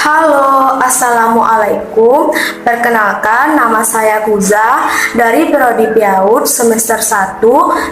Halo, Assalamualaikum. Perkenalkan, nama saya Kuza dari Prodi PIAUD semester 1,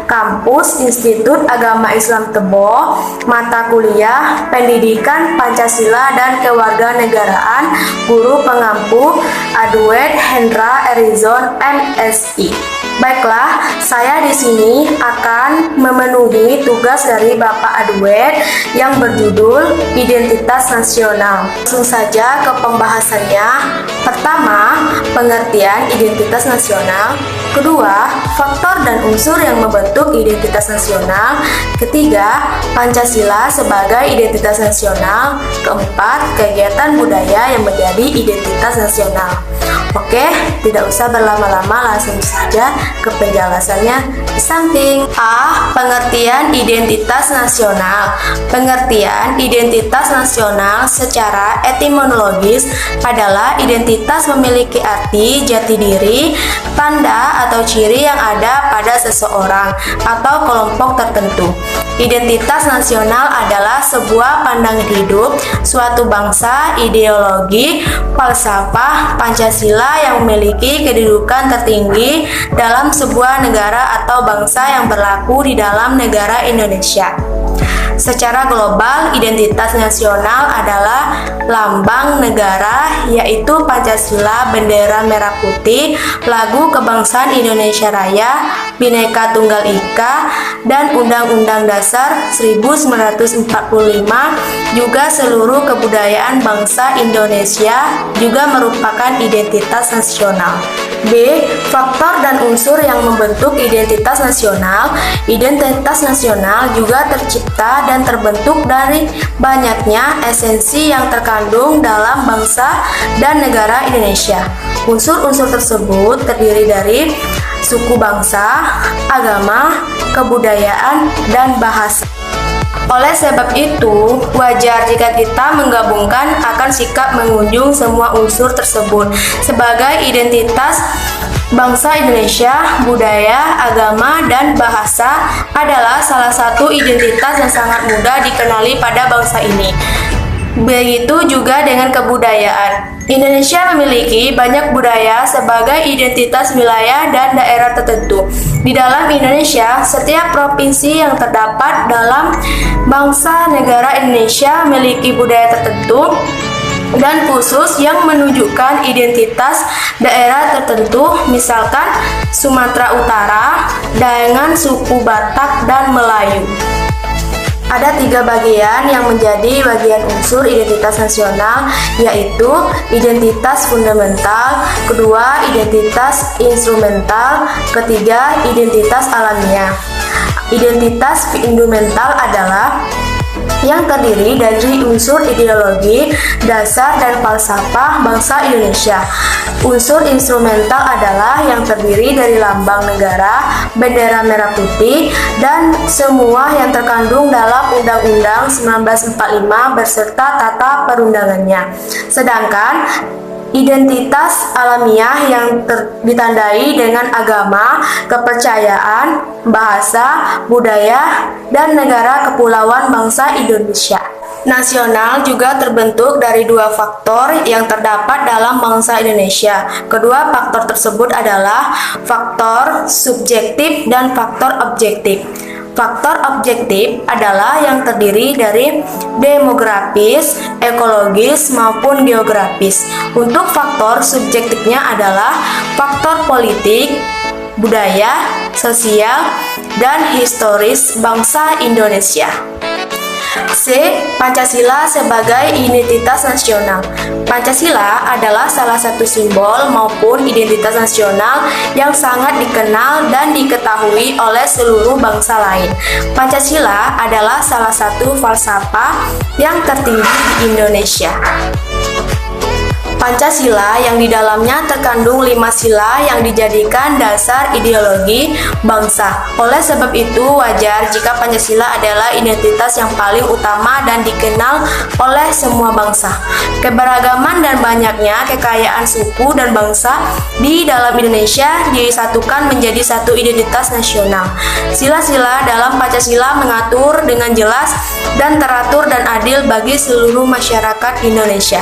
Kampus Institut Agama Islam Tebo, mata kuliah Pendidikan Pancasila dan Kewarganegaraan, guru pengampu Adwet Hendra Erizon MSI. Baiklah, saya di sini akan memenuhi tugas dari Bapak Adwet yang berjudul Identitas Nasional. Langsung saja ke pembahasannya. Pertama, pengertian identitas nasional. Kedua, faktor dan unsur yang membentuk identitas nasional. Ketiga, Pancasila sebagai identitas nasional. Keempat, kegiatan budaya yang menjadi identitas nasional. Oke, tidak usah berlama-lama, langsung saja ke penjelasannya di samping. A. Pengertian identitas nasional. Pengertian identitas nasional secara etimologis adalah identitas memiliki arti jati diri, tanda atau ciri yang ada pada seseorang atau kelompok tertentu. Identitas nasional adalah sebuah pandangan hidup suatu bangsa, ideologi, falsafah Pancasila yang memiliki kedudukan tertinggi dalam sebuah negara atau bangsa yang berlaku di dalam negara Indonesia. Secara global, identitas nasional adalah lambang negara, yaitu Pancasila, bendera merah putih, lagu kebangsaan Indonesia Raya, Bhinneka Tunggal Ika, dan Undang-Undang Dasar 1945, juga seluruh kebudayaan bangsa Indonesia juga merupakan identitas nasional. B. Faktor dan unsur yang membentuk identitas nasional. Identitas nasional juga tercipta dan terbentuk dari banyaknya esensi yang terkandung dalam bangsa dan negara Indonesia. Unsur-unsur tersebut terdiri dari suku bangsa, agama, kebudayaan, dan bahasa. Oleh sebab itu, wajar jika kita menggabungkan akan sikap mengunjung semua unsur tersebut sebagai identitas bangsa Indonesia. Budaya, agama, dan bahasa adalah salah satu identitas yang sangat mudah dikenali pada bangsa ini. Begitu juga dengan kebudayaan. Indonesia memiliki banyak budaya sebagai identitas wilayah dan daerah tertentu. Di dalam Indonesia, setiap provinsi yang terdapat dalam bangsa negara Indonesia memiliki budaya tertentu dan khusus yang menunjukkan identitas daerah tertentu, misalkan Sumatera Utara dengan suku Batak dan Melayu. Ada 3 bagian yang menjadi bagian unsur identitas nasional, yaitu identitas fundamental, kedua identitas instrumental, ketiga identitas alamiah. Identitas fundamental adalah yang terdiri dari unsur ideologi, dasar, dan falsafah bangsa Indonesia. Unsur instrumental adalah yang terdiri dari lambang negara, bendera merah putih, dan semua yang terkandung dalam Undang-Undang 1945 beserta tata perundangannya. Sedangkan identitas alamiah yang ditandai dengan agama, kepercayaan, bahasa, budaya, dan negara kepulauan bangsa Indonesia. Nasional juga terbentuk dari 2 faktor yang terdapat dalam bangsa Indonesia. Kedua faktor tersebut adalah faktor subjektif dan faktor objektif. Faktor objektif adalah yang terdiri dari demografis, ekologis, maupun geografis. Untuk faktor subjektifnya adalah faktor politik, budaya, sosial, dan historis bangsa Indonesia. C. Pancasila sebagai identitas nasional. Pancasila adalah salah satu simbol maupun identitas nasional yang sangat dikenal dan diketahui oleh seluruh bangsa lain. Pancasila adalah salah satu falsafah yang tertinggi di Indonesia. Pancasila yang di dalamnya terkandung 5 sila yang dijadikan dasar ideologi bangsa. Oleh sebab itu, wajar jika Pancasila adalah identitas yang paling utama dan dikenal oleh semua bangsa. Keberagaman dan banyaknya kekayaan suku dan bangsa di dalam Indonesia disatukan menjadi satu identitas nasional. Sila-sila dalam Pancasila mengatur dengan jelas dan teratur dan adil bagi seluruh masyarakat Indonesia.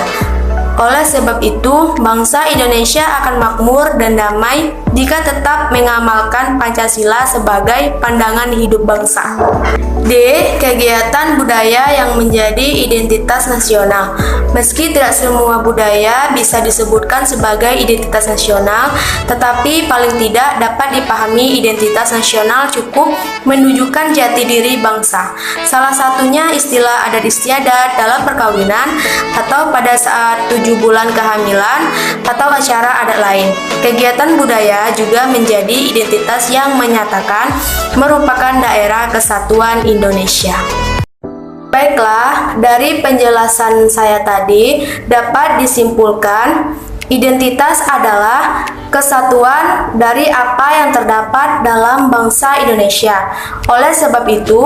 Oleh sebab itu, bangsa Indonesia akan makmur dan damai jika tetap mengamalkan Pancasila sebagai pandangan hidup bangsa. D. Kegiatan budaya yang menjadi identitas nasional. Meski tidak semua budaya bisa disebutkan sebagai identitas nasional, tetapi paling tidak dapat dipahami identitas nasional cukup menunjukkan jati diri bangsa. Salah satunya istilah adat istiadat dalam perkawinan atau pada saat 7 bulan kehamilan atau acara adat lain. Kegiatan budaya juga menjadi identitas yang menyatakan merupakan daerah kesatuan Indonesia. Baiklah, dari penjelasan saya tadi dapat disimpulkan identitas adalah kesatuan dari apa yang terdapat dalam bangsa Indonesia. Oleh sebab itu,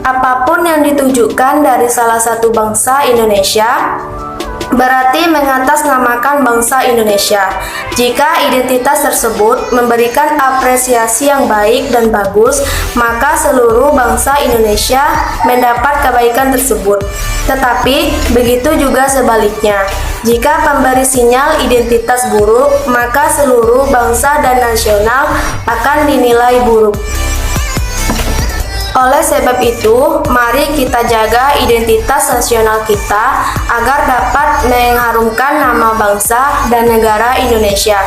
apapun yang ditunjukkan dari salah satu bangsa Indonesia berarti mengatasnamakan bangsa Indonesia. Jika identitas tersebut memberikan apresiasi yang baik dan bagus, maka seluruh bangsa Indonesia mendapat kebaikan tersebut. Tetapi begitu juga sebaliknya. Jika pemberi sinyal identitas buruk, maka seluruh bangsa dan nasional akan dinilai buruk. Oleh sebab itu, mari kita jaga identitas nasional kita agar dapat mengharumkan nama bangsa dan negara Indonesia.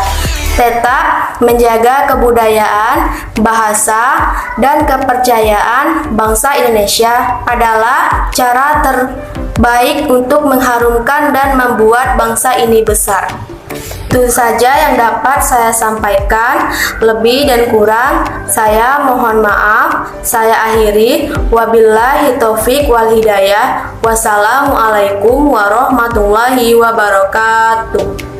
Tetap menjaga kebudayaan, bahasa, dan kepercayaan bangsa Indonesia adalah cara terbaik untuk mengharumkan dan membuat bangsa ini besar. Itu saja yang dapat saya sampaikan. Lebih dan kurang saya mohon maaf. Saya akhiri. Wabillahi taufik wal hidayah. Wassalamualaikum warahmatullahi wabarakatuh.